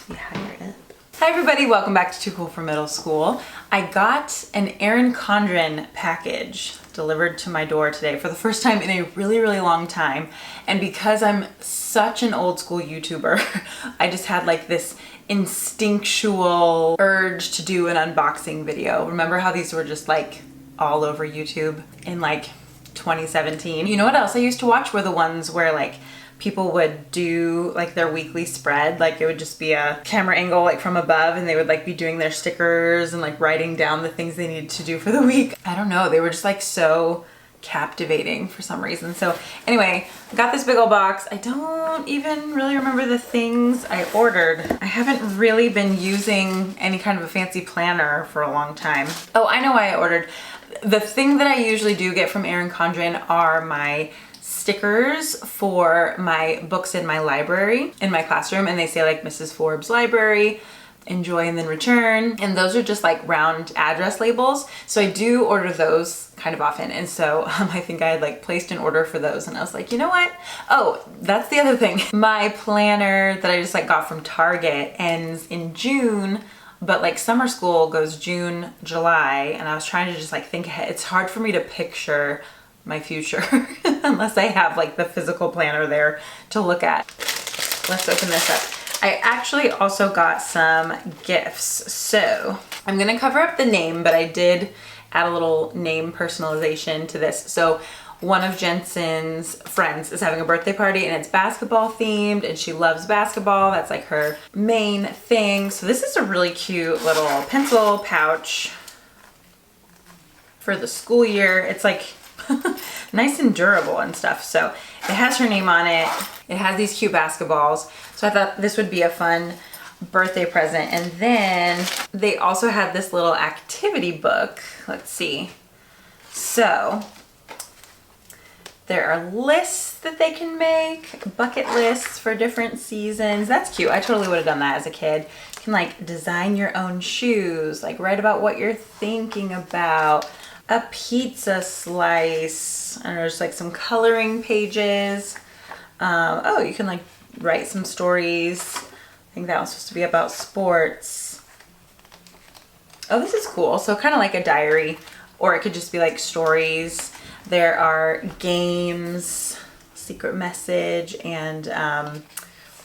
See higher up. Hi everybody, welcome back to Too Cool for Middle School. I got an Erin Condren package delivered to my door today for the first time in a really long time. And because I'm such an old school YouTuber, I just had like this instinctual urge to do an unboxing video. Remember how these were just like all over YouTube in like 2017? You know what else I used to watch were the ones where like people would do like their weekly spread. Like it would just be a camera angle like from above and they would like be doing their stickers and like writing down the things they needed to do for the week. I don't know, they were just like so captivating for some reason. So anyway, I got this big old box. I don't even really remember the things I ordered. I haven't really been using any kind of a fancy planner for a long time. Oh, I know why I ordered. The thing that I usually do get from Erin Condren are my stickers for my books in my library, in my classroom, and they say like Mrs. Forbes Library, enjoy and then return. And those are just like round address labels. So I do order those kind of often. And so I think I had like placed an order for those and I was like, you know what? Oh, that's the other thing. My planner that I just like got from Target ends in June, but like summer school goes June, July. And I was trying to just like think ahead. It's hard for me to picture my future unless I have like the physical planner there to look at. Let's open this up. I actually also got some gifts. So I'm gonna cover up the name, but I did add a little name personalization to this. So one of Jensen's friends is having a birthday party and it's basketball themed and she loves basketball. That's like her main thing. So this is a really cute little pencil pouch for the school year. It's like nice and durable and stuff. So it has her name on it. It has these cute basketballs. So I thought this would be a fun birthday present. And then they also had this little activity book. Let's see. So there are lists that they can make, bucket lists for different seasons. That's cute. I totally would have done that as a kid. You can like design your own shoes, like write about what you're thinking about. A pizza slice, I don't know, just like some coloring pages. Oh, you can like write some stories. I think that was supposed to be about sports. Oh, this is cool. So kind of like a diary, or it could just be like stories. There are games, secret message, and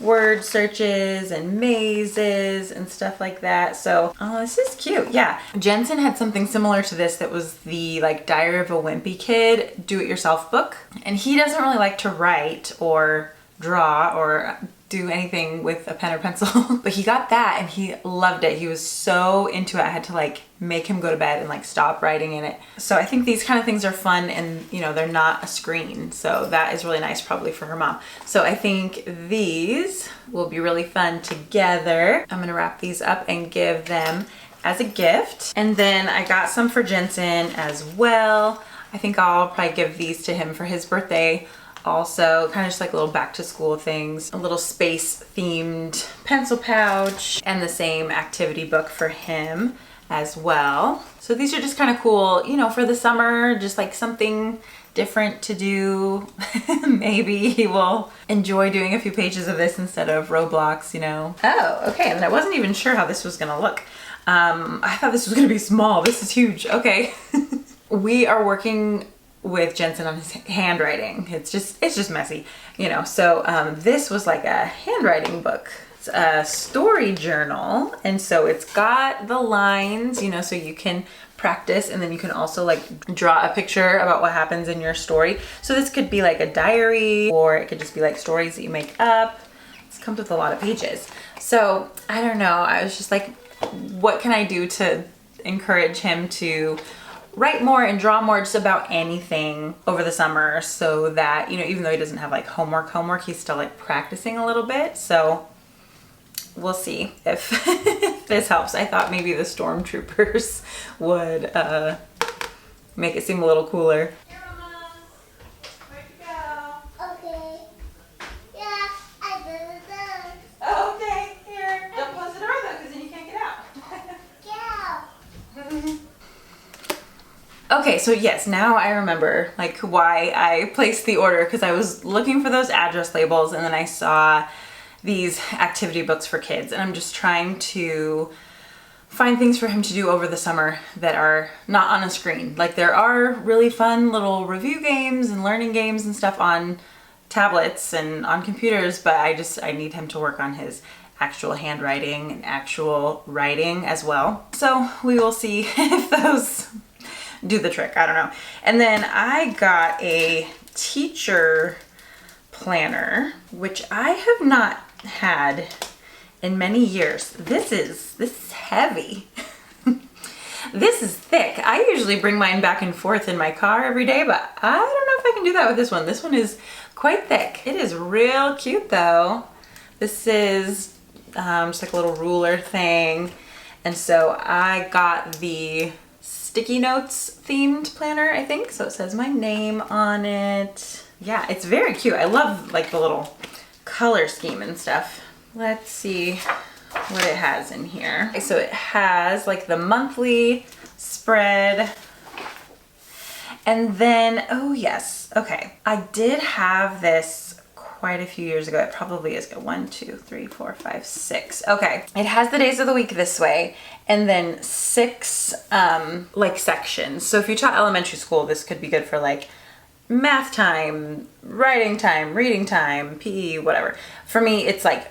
word searches and mazes and stuff like that. So, oh, this is cute. Yeah. Jensen had something similar to this that was the like Diary of a Wimpy Kid do-it-yourself book. And he doesn't really like to write or draw or do anything with a pen or pencil, but he got that and he loved it. He was so into it. I had to like make him go to bed and like stop writing in it. So I think these kind of things are fun and you know, they're not a screen. So that is really nice probably for her mom. So I think these will be really fun together. I'm gonna wrap these up and give them as a gift. And then I got some for Jensen as well. I think I'll probably give these to him for his birthday. Also, kind of just like little back to school things, a little space themed pencil pouch, and the same activity book for him as well. So these are just kind of cool, you know, for the summer, just like something different to do. Maybe he will enjoy doing a few pages of this instead of Roblox, you know. Oh, okay, and I wasn't even sure how this was gonna look. I thought this was gonna be small. This is huge. Okay. We are working with Jensen on his handwriting. It's just messy, you know. So this was like a handwriting book. It's a story journal, and so it's got the lines, you know, so you can practice, and then you can also like draw a picture about what happens in your story. So this could be like a diary, or it could just be like stories that you make up. It comes with a lot of pages. So I don't know, I was just like, what can I do to encourage him to write more and draw more just about anything over the summer, so that, you know, even though he doesn't have like homework, he's still like practicing a little bit. So we'll see if this helps. I thought maybe the stormtroopers would make it seem a little cooler. Okay, so yes, now I remember like why I placed the order, because I was looking for those address labels and then I saw these activity books for kids, and I'm just trying to find things for him to do over the summer that are not on a screen. Like there are really fun little review games and learning games and stuff on tablets and on computers, but I need him to work on his actual handwriting and actual writing as well. So we will see if those do the trick. I don't know. And then I got a teacher planner, which I have not had in many years. This is heavy. This is thick. I usually bring mine back and forth in my car every day, but I don't know if I can do that with this one. This one is quite thick. It is real cute though. This is just like a little ruler thing. And so I got the sticky notes themed planner, I think. So it says my name on it. Yeah, it's very cute. I love like the little color scheme and stuff. Let's see what it has in here. Okay, so it has like the monthly spread. And then, oh yes, okay. I did have this quite a few years ago. It probably is 1, 2, 3, 4, 5, 6. Okay, it has the days of the week this way, and then 6 like sections. So if you taught elementary school, this could be good for like math time, writing time, reading time, PE, whatever. For me, it's like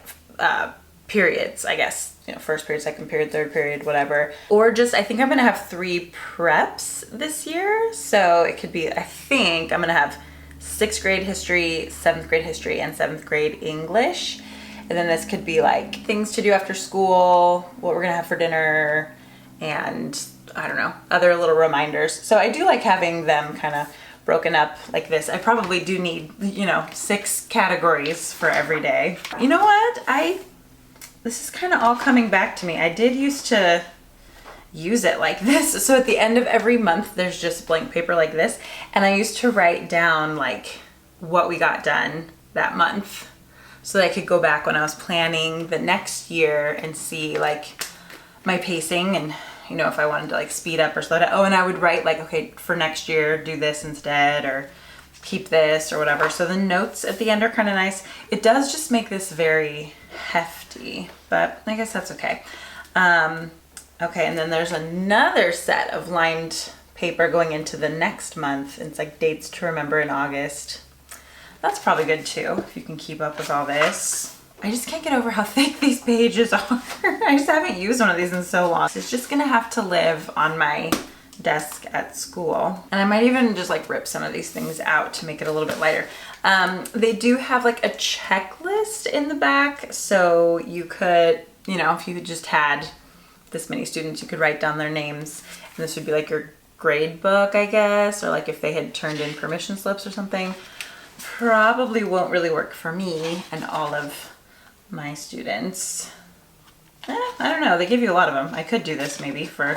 periods, I guess. You know, first period, second period, third period, whatever. Or just, I think I'm gonna have 3 preps this year. So it could be, I think I'm gonna have 6th grade history, 7th grade history, and 7th grade English. And then this could be like things to do after school, what we're gonna have for dinner, and I don't know, other little reminders. So I do like having them kind of broken up like this. I probably do need, you know, 6 categories for every day. You know what? This is kind of all coming back to me. I did used to use it like this. So at the end of every month, there's just blank paper like this. And I used to write down like what we got done that month so that I could go back when I was planning the next year and see like my pacing and, you know, if I wanted to like speed up or slow down. Oh, and I would write like, okay, for next year, do this instead, or keep this or whatever. So the notes at the end are kind of nice. It does just make this very hefty, but I guess that's okay. Okay, and then there's another set of lined paper going into the next month. It's like dates to remember in August. That's probably good too, if you can keep up with all this. I just can't get over how thick these pages are. I just haven't used one of these in so long. It's just gonna have to live on my desk at school. And I might even just like rip some of these things out to make it a little bit lighter. They do have like a checklist in the back. So you could, you know, if you just had this many students, you could write down their names. And this would be like your grade book, I guess, or like if they had turned in permission slips or something. Probably won't really work for me and all of my students. I don't know, they give you a lot of them. I could do this maybe for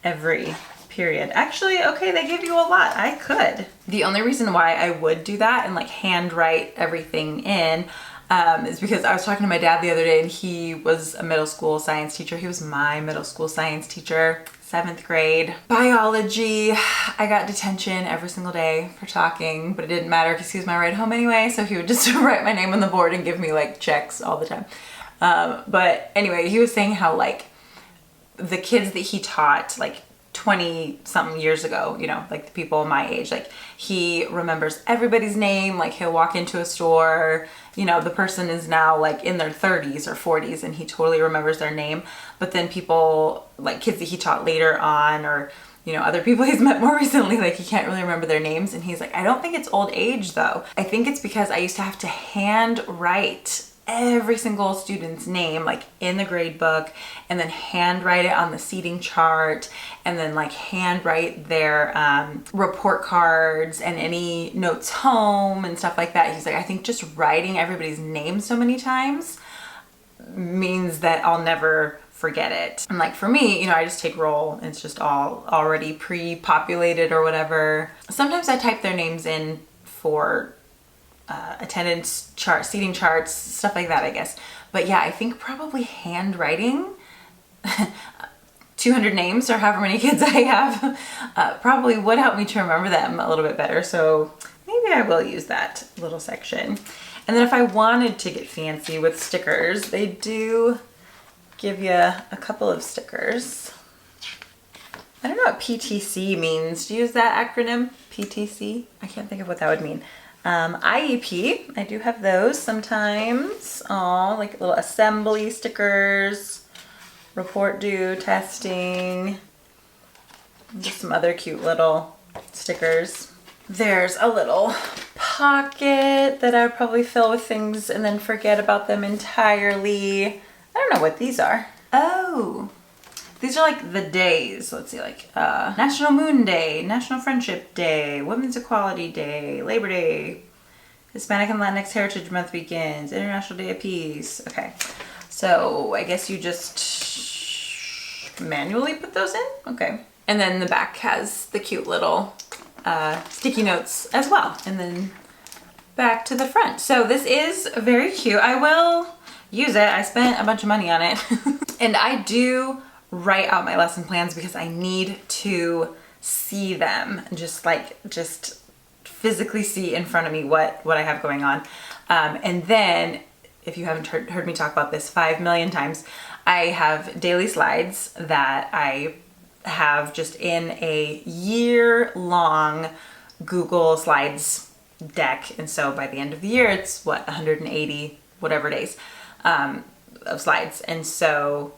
every period. Actually, okay, they give you a lot. I could. The only reason why I would do that and like handwrite everything in is because I was talking to my dad the other day, and he was a middle school science teacher. He was my middle school science teacher, 7th grade. Biology, I got detention every single day for talking, but it didn't matter because he was my ride home anyway, so he would just write my name on the board and give me like checks all the time. But anyway, he was saying how like the kids that he taught like 20 something years ago, you know, like the people my age, like he remembers everybody's name. Like he'll walk into a store, you know, the person is now like in their 30s or 40s and he totally remembers their name. But then people, like kids that he taught later on, or, you know, other people he's met more recently, like he can't really remember their names. And he's like, I don't think it's old age though. I think it's because I used to have to hand write every single student's name like in the grade book, and then handwrite it on the seating chart, and then like handwrite their report cards and any notes home and stuff like that. He's like, I think just writing everybody's name so many times means that I'll never forget it. And like for me, you know, I just take roll and it's just all already pre-populated or whatever. Sometimes I type their names in for attendance chart, seating charts, stuff like that, I guess. But yeah, I think probably handwriting 200 names or however many kids I have probably would help me to remember them a little bit better. So maybe I will use that little section. And then if I wanted to get fancy with stickers, they do give you a couple of stickers. I don't know what PTC means. Do you use that acronym? PTC? I can't think of what that would mean. IEP, I do have those sometimes. Oh, like little assembly stickers, report due, testing, just some other cute little stickers. There's a little pocket that I would probably fill with things and then forget about them entirely. I don't know what these are. Oh, these are like the days. Let's see, like National Moon Day, National Friendship Day, Women's Equality Day, Labor Day, Hispanic and Latinx Heritage Month begins, International Day of Peace. Okay, so I guess you just manually put those in? Okay. And then the back has the cute little sticky notes as well. And then back to the front. So this is very cute. I will use it. I spent a bunch of money on it. And I do write out my lesson plans because I need to see them, just physically see in front of me what I have going on. And then, if you haven't heard me talk about this 5 million times, I have daily slides that I have just in a year-long Google Slides deck. And so by the end of the year, it's what, 180 whatever days of slides. And so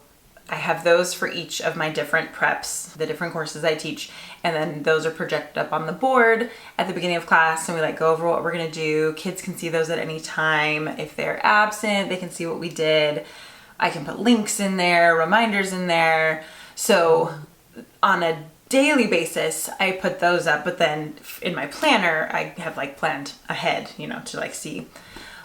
I have those for each of my different preps, the different courses I teach, and then those are projected up on the board at the beginning of class, and we like go over what we're gonna do. Kids can see those at any time. If they're absent, they can see what we did. I can put links in there, reminders in there. So on a daily basis, I put those up, but then in my planner, I have like planned ahead, you know, to like see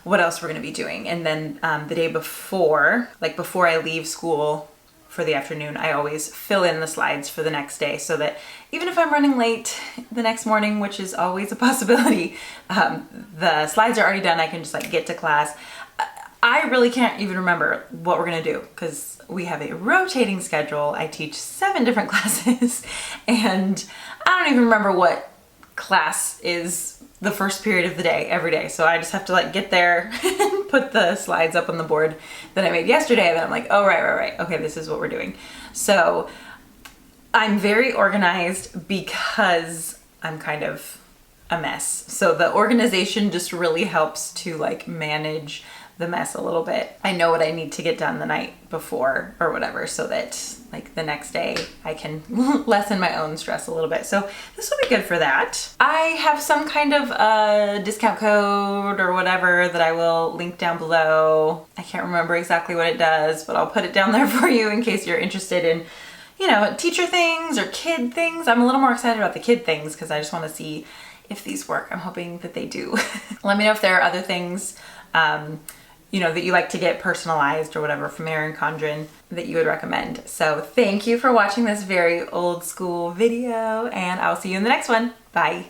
what else we're gonna be doing. And then the day before, like before I leave school for the afternoon, I always fill in the slides for the next day so that even if I'm running late the next morning, which is always a possibility, the slides are already done. I can just like get to class. I really can't even remember what we're gonna do because we have a rotating schedule. I teach 7 different classes and I don't even remember what class is the first period of the day every day. So I just have to like get there and put the slides up on the board that I made yesterday. Then I'm like, oh, right. Okay, this is what we're doing. So I'm very organized because I'm kind of a mess. So the organization just really helps to like manage the mess a little bit. I know what I need to get done the night before or whatever, so that like the next day I can lessen my own stress a little bit. So this will be good for that. I have some kind of a discount code or whatever that I will link down below. I can't remember exactly what it does, but I'll put it down there for you in case you're interested in, you know, teacher things or kid things. I'm a little more excited about the kid things because I just want to see if these work. I'm hoping that they do. Let me know if there are other things you know, that you like to get personalized or whatever from Erin Condren that you would recommend. So thank you for watching this very old school video, and I'll see you in the next one. Bye.